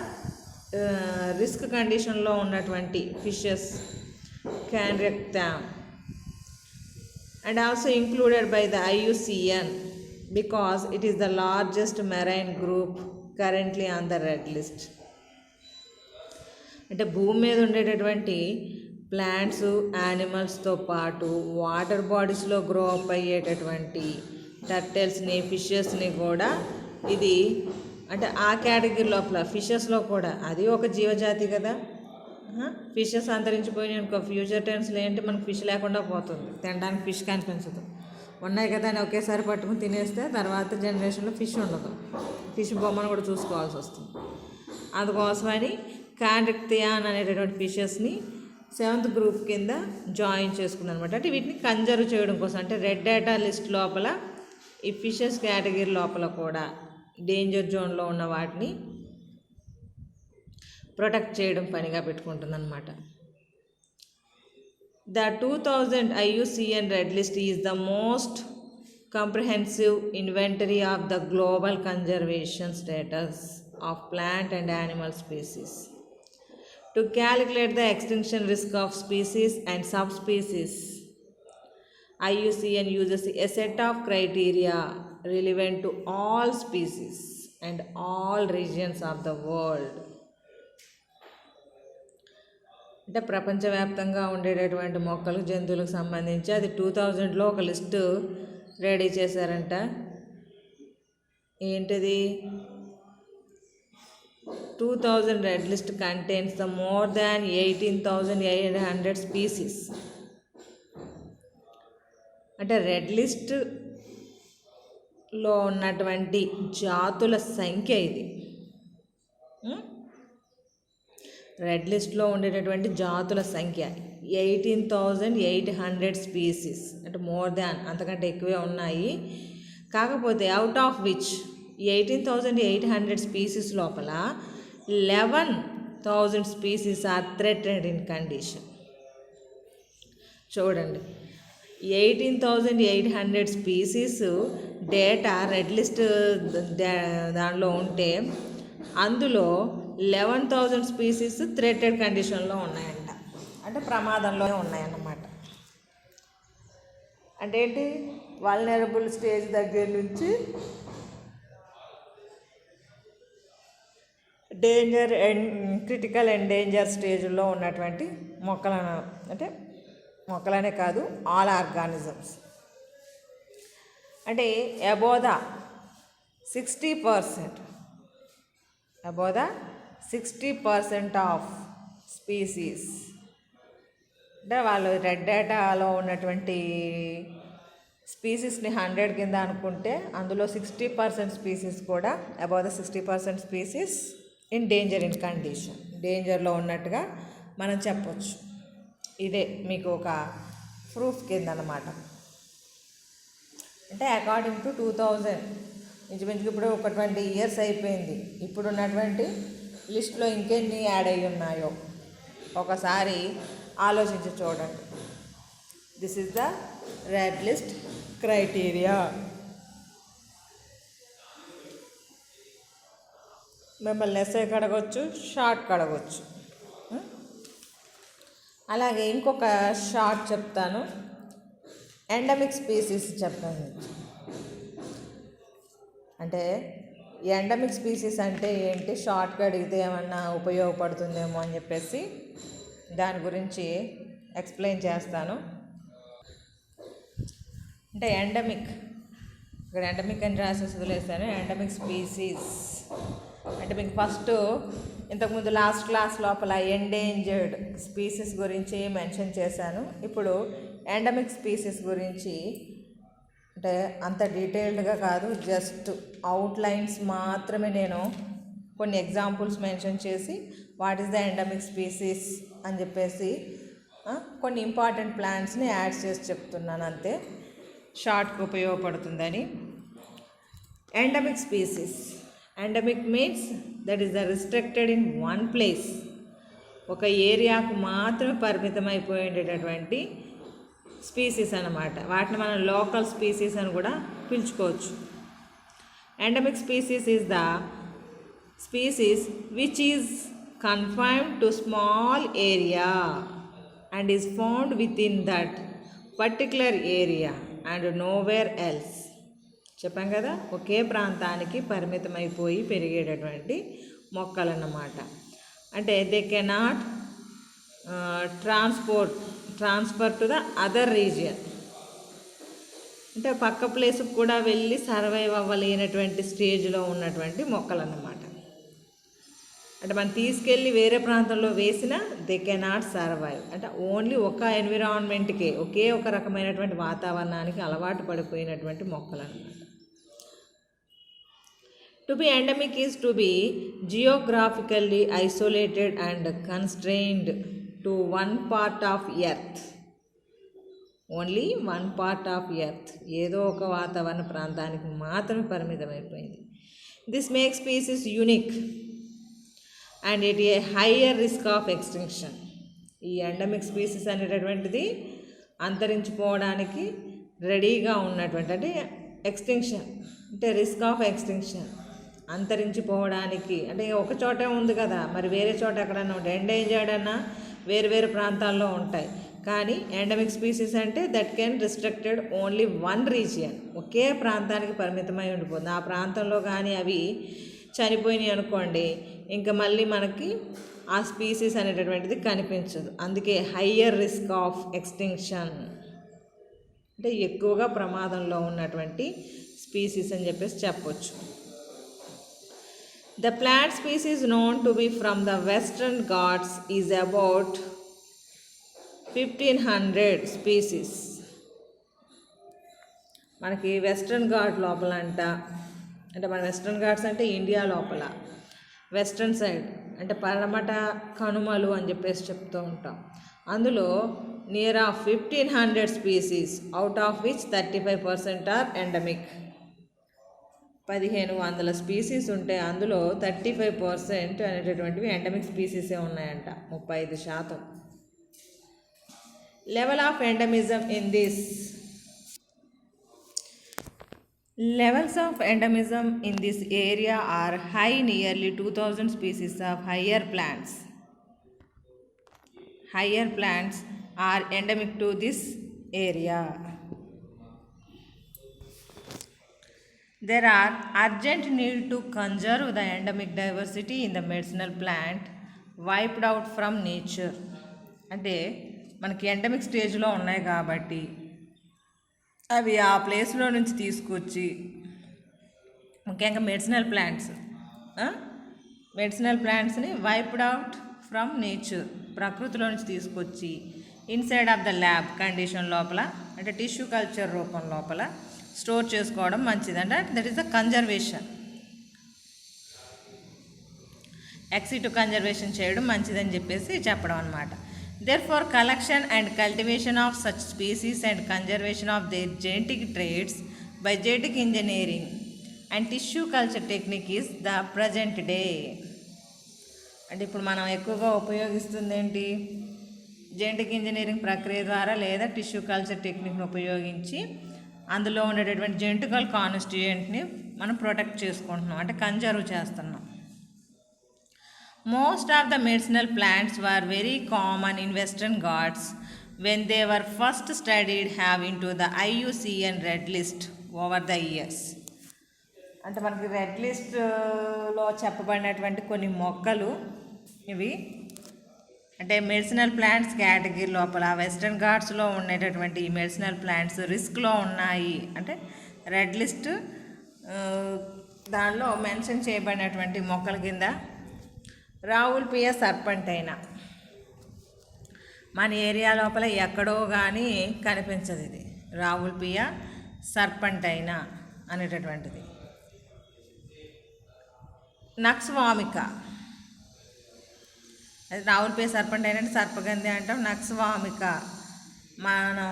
S1: రిస్క్ కండిషన్లో ఉన్నటువంటి fishes కాండ్రిక్థియన్ and also included by the IUCN because it is the largest marine group currently on the red list. అంటే భూమి మీద ఉండేటటువంటి ప్లాంట్స్, యానిమల్స్తో పాటు వాటర్ బాడీస్లో గ్రో అప్ అయ్యేటటువంటి టర్టిల్స్ని, ఫిషెస్ని కూడా ఇది అంటే ఆ కేటగిరీ లోపల ఫిషెస్లో కూడా అది ఒక జీవజాతి కదా. ఫిషెస్ అంతరించిపోయినాయి అనుకో, ఫ్యూచర్ టైమ్స్లో ఏంటి మనకు ఫిష్ లేకుండా పోతుంది, తినడానికి ఫిష్ కనిపించదు. ఉన్నాయి కదా అని ఒకేసారి పట్టుకుని తినేస్తే తర్వాత జనరేషన్లో ఫిష్ ఉండదు, ఫిష్ బొమ్మను కూడా చూసుకోవాల్సి వస్తుంది. అందుకోసమని కాండ్రిక్థియన్ అనేటటువంటి ఫిషెస్ని 7th గ్రూప్ కింద జాయిన్ చేసుకున్నాను అనమాట. అంటే వీటిని కన్జర్వ్ చేయడం కోసం, అంటే రెడ్ డేటా లిస్ట్ లోపల ఈ ఫిషెస్ కేటగిరీ లోపల కూడా డేంజర్ జోన్లో ఉన్న వాటిని ప్రొటెక్ట్ చేయడం పనిగా పెట్టుకుంటుంది అనమాట. The 2000 IUCN red list is the most comprehensive inventory of the global conservation status of plant and animal species. To calculate the extinction risk of species and subspecies, IUCN uses a set of criteria relevant to all species and all regions of the world. అంటే ప్రపంచవ్యాప్తంగా ఉండేటటువంటి మొక్కలు, జంతువులకు సంబంధించి అది 2000లో ఒక list ready చేశారంట. ఏంటిది? 2000 red list contains the more than 18,800 species. అంటే రెడ్ లిస్ట్లో ఉన్నటువంటి జాతుల సంఖ్య ఇది. రెడ్ లిస్ట్లో ఉండేటటువంటి జాతుల సంఖ్య 18,800 స్పీసీస్, అంటే మోర్ దాన్ అంతకంటే ఎక్కువే ఉన్నాయి. కాకపోతే అవుట్ ఆఫ్ విచ్ 18,800 స్పీసీస్ లోపల 11,000 species are threatened in condition. చూడండి, 18,800 స్పీసీస్ డేటా రెడ్ లిస్ట్ దానిలో ఉంటే అందులో 11,000 స్పీసీస్ థ్రెటెడ్ కండిషన్లో ఉన్నాయంట, అంటే ప్రమాదంలో ఉన్నాయన్నమాట. అంటే ఏంటి? వల్నరబుల్ స్టేజ్ దగ్గర నుంచి danger and critical and danger స్టేజ్లో ఉన్నటువంటి మొక్కలను, అంటే మొక్కలనే కాదు ఆల్ ఆర్గానిజమ్స్. అంటే అబోవ్ ద 60% ఆఫ్ స్పీసీస్, అంటే వాళ్ళు రెడ్ డేటాలో ఉన్నటువంటి స్పీసీస్ని 100 కింద అనుకుంటే అందులో 60% స్పీసీస్ కూడా above the 60% species in danger in condition, డేంజర్లో ఉన్నట్టుగా మనం చెప్పొచ్చు. ఇదే మీకు ఒక ప్రూఫ్ కింద అన్నమాట. అంటే అకార్డింగ్ టు 2000 ఇంచుమించుకు ఇప్పుడు ఒక 20 years అయిపోయింది. ఇప్పుడు ఉన్నటువంటి లిస్ట్లో ఇంకెన్ని యాడ్ అయ్యి ఉన్నాయో ఒకసారి ఆలోచించి చూడండి. This is the red list criteria. మిమ్మల్ని ఎస్ఐ కడగొచ్చు, షార్ట్ కడగొచ్చు. అలాగే ఇంకొక షార్ట్ చెప్తాను, ఎండమిక్ స్పీసీస్ చెప్తాను. అంటే ఎండమిక్ స్పీసీస్ అంటే ఏంటి, షార్ట్గా అడిగితే ఏమన్నా ఉపయోగపడుతుందేమో అని చెప్పేసి దాని గురించి ఎక్స్ప్లెయిన్ చేస్తాను. అంటే ఎండమిక్, ఇక్కడ ఎండమిక్ అని రాసేసి వదిలేసాను. ఎండమిక్ స్పీసీస్ అంటే మీకు ఫస్ట్ ఇంతకుముందు లాస్ట్ క్లాస్ లోపల ఎండేంజర్డ్ స్పీసీస్ గురించి మెన్షన్ చేశాను. ఇప్పుడు ఎండమిక్ స్పీసీస్ గురించి అంటే అంత డీటెయిల్డ్గా కాదు, జస్ట్ అవుట్లైన్స్ మాత్రమే నేను కొన్ని ఎగ్జాంపుల్స్ మెన్షన్ చేసి what is the endemic species అని చెప్పేసి కొన్ని ఇంపార్టెంట్ ప్లాంట్స్ని యాడ్ చేసి చెప్తున్నాను అంతే, షార్ట్కి ఉపయోగపడుతుందని. Endemic species, endemic means that is the restricted in one place, ఒక ఏరియాకు మాత్రమే పరిమితమైపోయేటటువంటి స్పీసీస్ అన్నమాట. వాటిని మనం లోకల్ స్పీసీస్ అని కూడా పిలుచుకోవచ్చు. Endemic species is the species which is confined to small area and is found within that particular area and nowhere else. చెప్పాం కదా, ఒకే ప్రాంతానికి పరిమితమైపోయి పెరిగేటటువంటి మొక్కలన్నమాట. అంటే they cannot transfer to the other region, అంటే పక్క ప్లేస్కి కూడా వెళ్ళి సర్వైవ్ అవ్వలేనటువంటి స్టేజ్లో ఉన్నటువంటి మొక్కలు అన్నమాట. అంటే మనం తీసుకెళ్ళి వేరే ప్రాంతంలో వేసినా దే కెనాట్ సర్వైవ్, అంటే ఓన్లీ ఒక ఎన్విరాన్మెంట్కే, ఒకే ఒక రకమైనటువంటి వాతావరణానికి అలవాటు పడిపోయినటువంటి మొక్కలు అన్నమాట. To be endemic is to be geographically isolated and constrained to one part of earth, only one part of earth, ఏదో ఒక వాతావరణ ప్రాంతానికి మాత్రమే పరిమితమైపోయింది. This make species unique and it a higher risk of extinction. ఈ endemic species అనేటటువంటిది అంతరించిపోవడానికి రెడీగా ఉన్నటువంటి, అంటే ఎక్స్టింక్షన్ అంటే రిస్క్ ఆఫ్ ఎక్స్టింక్షన్, అంతరించిపోవడానికి అంటే ఒక చోటే ఉంది కదా, మరి వేరే చోట ఎక్కడన్నా ఉంటాయి. ఎండేంజర్డ్ అన్నా వేరు వేరు ప్రాంతాల్లో ఉంటాయి, కానీ ఎండమిక్ స్పీసీస్ అంటే that can restricted only one region, ఒకే ప్రాంతానికి పరిమితమై ఉండిపోతుంది. ఆ ప్రాంతంలో కానీ అవి చనిపోయినాయి అనుకోండి, ఇంకా మళ్ళీ మనకి ఆ స్పీసీస్ అనేటటువంటిది కనిపించదు. అందుకే హయ్యర్ రిస్క్ ఆఫ్ ఎక్స్టింక్షన్, అంటే ఎక్కువగా ప్రమాదంలో ఉన్నటువంటి స్పీసీస్ అని చెప్పేసి చెప్పొచ్చు. The plant species known to be from the Western Ghats is about 1500 species. మనకి వెస్ట్రన్ ఘాట్ లోపల అంటే మన వెస్ట్రన్ ఘాట్స్ అంటే ఇండియా లోపల, వెస్ట్రన్ సైడ్ అంటే పరమట కనుమలు అని చెప్పేసి చెప్తూ ఉంటాం. అందులో near of 1500 species, out of which 35% are endemic. 1500 species ఉంటే అందులో 35% అనేటటువంటివి ఎండమిక్ స్పీసీసే ఉన్నాయంట, 35%. Level of endemism in this, levels of endemism in this area are high, nearly 2000 species of higher plants are endemic to this area. There are urgent need to conserve the endemic diversity in the medicinal plant wiped out from nature. అంటే మనకి endemic స్టేజ్లో ఉన్నాయి కాబట్టి అవి ఆ ప్లేస్లో నుంచి తీసుకొచ్చి, ముఖ్యంగా మెడిసినల్ ప్లాంట్స్ని వైప్డ్ అవుట్ ఫ్రమ్ నేచర్, ప్రకృతిలో నుంచి తీసుకొచ్చి inside of the lab condition లోపల, అంటే టిష్యూ కల్చర్ రూపం లోపల స్టోర్ చేసుకోవడం మంచిది. అంటే that is the conservation, ex situ conservation చేయడం మంచిదని చెప్పేసి చెప్పడం అనమాట. Therefore, collection and cultivation of such species and conservation of their genetic traits by genetic engineering and tissue culture technique is the present day. అంటే ఇప్పుడు మనం ఎక్కువగా ఉపయోగిస్తుంది ఏంటి, జెనెటిక్ ఇంజనీరింగ్ ప్రక్రియ ద్వారా లేదా టిష్యూ కల్చర్ టెక్నిక్ని ఉపయోగించి అందులో ఉండేటటువంటి జెనెటికల్ కాన్స్టిట్యూయెంట్ని మనం ప్రొటెక్ట్ చేసుకుంటున్నాం, అంటే కన్జర్వ్ చేస్తున్నాం. Most of the medicinal plants were very common in Western Ghats when they were first studied, having to the IUCN Red List over the years. అంటే మనకి రెడ్ లిస్ట్లో చెప్పబడినటువంటి కొన్ని మొక్కలు ఇవి, అంటే మెడిసినల్ ప్లాంట్స్ కేటగిరీ లోపల వెస్ట్రన్ ఘాట్స్లో ఉండేటటువంటి ఈ మెడిసినల్ ప్లాంట్స్ రిస్క్లో ఉన్నాయి, అంటే రెడ్ లిస్ట్ దానిలో మెన్షన్ చేయబడినటువంటి మొక్కల కింద రావుల్పియా సర్పంటైనా మన ఏరియా లోపల ఎక్కడో కానీ కనిపించదు. ఇది రావుల్పియా సర్పంటైనా అనేటటువంటిది. నక్స్వామిక, అది రావులపే సర్పంట్ అయినట్టు సర్పగంధి అంటాం. నక్స్వామిక మనం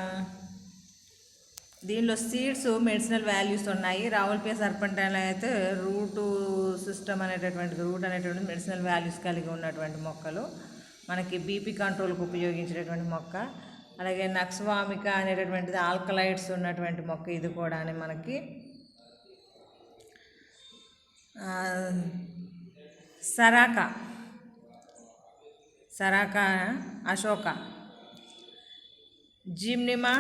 S1: దీనిలో సీడ్స్ మెడిసినల్ వాల్యూస్ ఉన్నాయి. రావులపే సర్పంట్ అయితే రూట్ సిస్టమ్ అనేటటువంటిది, రూట్ అనేటువంటి మెడిసినల్ వాల్యూస్ కలిగి ఉన్నటువంటి మొక్కలు, మనకి బీపీ కంట్రోల్కి ఉపయోగించేటటువంటి మొక్క. అలాగే నక్స్వామిక అనేటటువంటిది ఆల్కలైడ్స్ ఉన్నటువంటి మొక్క, ఇది కూడా మనకి. సరాకా అశోక, జిమ్నిమా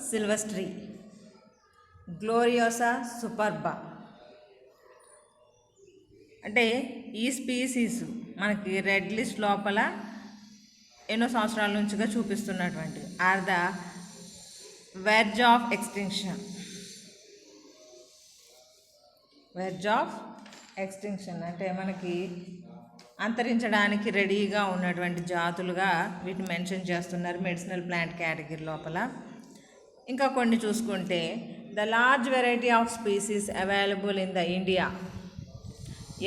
S1: సిల్వస్ట్రీ, గ్లోరియోసా సూపర్బా. అంటే ఈ స్పీసీస్ మనకి రెడ్ లిస్ట్ లోపల ఎన్నో సంవత్సరాల నుంచిగా చూపిస్తున్నటువంటి are the verge of extinction. Verge of extinction అంటే మనకి అంతరించడానికి రెడీగా ఉన్నటువంటి జాతులుగా వీటిని మెన్షన్ చేస్తున్నారు మెడిసినల్ ప్లాంట్ కేటగిరీ లోపల. ఇంకా కొన్ని చూసుకుంటే the large variety of species available in the India.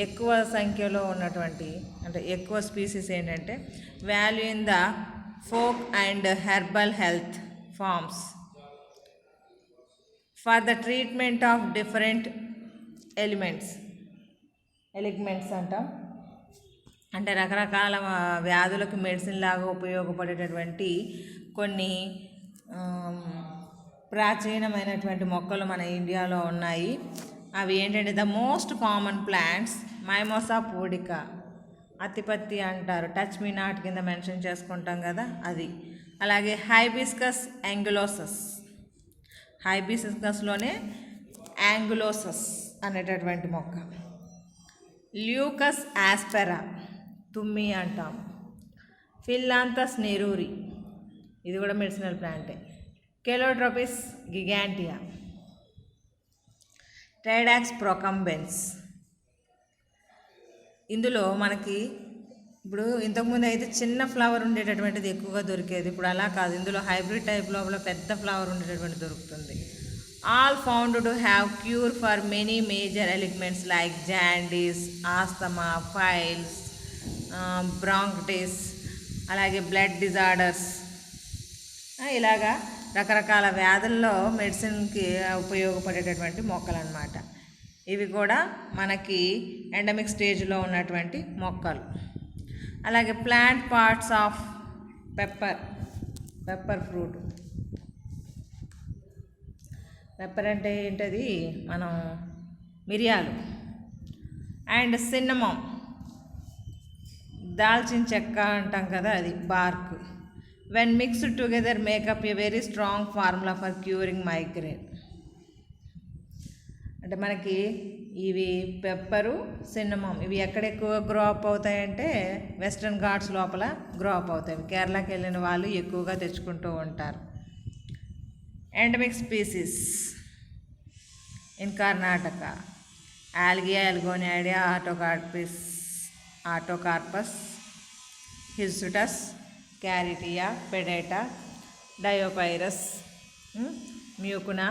S1: ఎక్కువ సంఖ్యలో ఉన్నటువంటి అంటే ఎక్కువ స్పీసీస్ ఏంటంటే value in the folk and herbal health forms for the treatment of different ailments అంటాం. అంటే రకరకాల వ్యాధులకు మెడిసిన్ లాగా ఉపయోగపడేటటువంటి కొన్ని ప్రాచీనమైనటువంటి మొక్కలు మన ఇండియాలో ఉన్నాయి. అవి ఏంటంటే ద మోస్ట్ కామన్ ప్లాంట్స్ మైమోసా పూడికా, అత్తిపత్తి అంటారు, టచ్ మీ నాట్ కింద మెన్షన్ చేసుకుంటాం కదా అది. అలాగే హైబిస్కస్ యాంగులోసస్, హైబిస్కస్లోనే యాంగులోసస్ అనేటటువంటి మొక్క. ల్యూకస్ ఆస్పెరా, తుమ్మి అంటాం. ఫిల్లాంతస్ నెరూరి, ఇది కూడా మెడిసినల్ ప్లాంటే. కెలోట్రోపిస్ గిగాంటియా, ట్రైడాక్స్ ప్రొకంబెన్స్. ఇందులో మనకి ఇప్పుడు ఇంతకుముందు అయితే చిన్న ఫ్లవర్ ఉండేటటువంటిది ఎక్కువగా దొరికేది, ఇప్పుడు అలా కాదు. ఇందులో హైబ్రిడ్ టైప్ లోపల పెద్ద ఫ్లవర్ ఉండేటటువంటి దొరుకుతుంది. All found to have cure for many major ailments like jaundice, asthma, piles, bronchitis, అలాగే బ్లడ్ డిజార్డర్స్. ఇలాగా రకరకాల వ్యాధుల్లో మెడిసిన్కి ఉపయోగపడేటటువంటి మొక్కలు అన్నమాట. ఇవి కూడా మనకి ఎండమిక్ స్టేజ్లో ఉన్నటువంటి మొక్కలు. అలాగే plant parts of pepper fruit. Pepper అంటే ఏంటది, మనం మిరియాలు. అండ్ సిన్నమోమ్, దాల్చిన చెక్క అంటాం కదా, అది BARC. When mixed together makeup a very strong formula for curing migraine. అంటే మనకి ఇవి పెప్పరు, సిన్నమోమ్ ఇవి ఎక్కడ ఎక్కువ గ్రో అప్ అవుతాయంటే వెస్ట్రన్ ఘాట్స్ లోపల గ్రో అప్ అవుతాయి. కేరళకి వెళ్ళిన వాళ్ళు ఎక్కువగా తెచ్చుకుంటూ ఉంటారు. ఎండమిక్ స్పీసీస్ ఇన్ కర్ణాటక ఆల్గియా, ఎల్గోనియాడియా, ఆటోకార్పస్, హిస్సుటస్, క్యారిటియా, పెడేటా, డయోపైరస్, మ్యూకునా,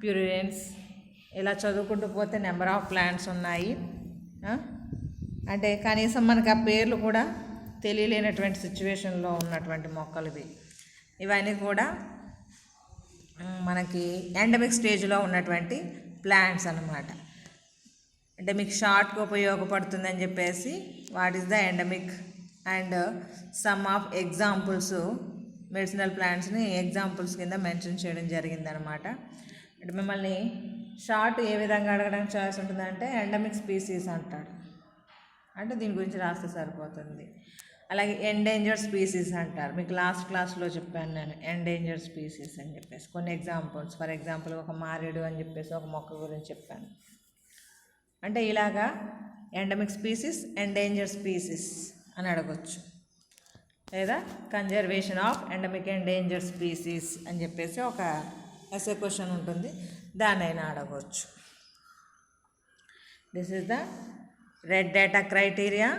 S1: ప్యూరిన్స్. ఇలా చదువుకుంటూ పోతే నెంబర్ ఆఫ్ ప్లాంట్స్ ఉన్నాయి. అంటే కనీసం మనకు ఆ పేర్లు కూడా తెలియలేనటువంటి సిచ్యువేషన్లో ఉన్నటువంటి మొక్కలు ఇవి. ఇవన్నీ కూడా మనకి ఎండమిక్ స్టేజ్లో ఉన్నటువంటి ప్లాంట్స్ అన్నమాట. అంటే మీకు షార్ట్గా ఉపయోగపడుతుందని చెప్పేసి what is the endemic and some of examples, medicinal ప్లాంట్స్ని ఎగ్జాంపుల్స్ కింద మెన్షన్ చేయడం జరిగిందనమాట. అంటే మిమ్మల్ని షార్ట్ ఏ విధంగా అడగడానికి ఛాయిస్ ఉంటుందంటే ఎండమిక్ స్పీసీస్ అంటాడు, అంటే దీని గురించి రాస్తే సరిపోతుంది. అలాగే ఎండేంజర్డ్ స్పీసీస్ అంటారు. మీకు లాస్ట్ క్లాస్లో చెప్పాను నేను ఎండేంజర్డ్ స్పీసీస్ అని చెప్పేసి కొన్ని ఎగ్జాంపుల్స్. ఫర్ ఎగ్జాంపుల్ ఒక మారేడు అని చెప్పేసి ఒక మొక్క గురించి చెప్పాను. అంటే ఇలాగా ఎండమిక్ స్పీసీస్, ఎండేంజర్డ్ స్పీసీస్ అని అడగొచ్చు, లేదా conservation of endemic endangered species అని చెప్పేసి ఒక ఎస్ఏ క్వశ్చన్ ఉంటుంది, దాన్నైనా అడగవచ్చు. This is the red data criteria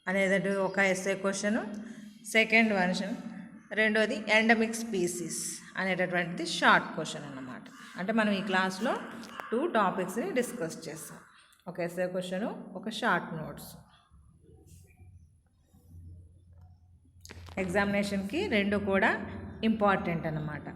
S1: అనేది ఒక ఎస్ఏ క్వశ్చను. సెకండ్ వర్షన్, రెండోది ఎండమిక్ స్పీసీస్ అనేటటువంటిది షార్ట్ క్వశ్చన్ అన్నమాట. అంటే మనం ఈ క్లాస్లో 2 టాపిక్స్ని డిస్కస్ చేస్తాం. ఒక ఎస్ఏ క్వశ్చను, ఒక షార్ట్ నోట్స్. ఎగ్జామినేషన్కి రెండు కూడా ఇంపార్టెంట్ అన్నమాట.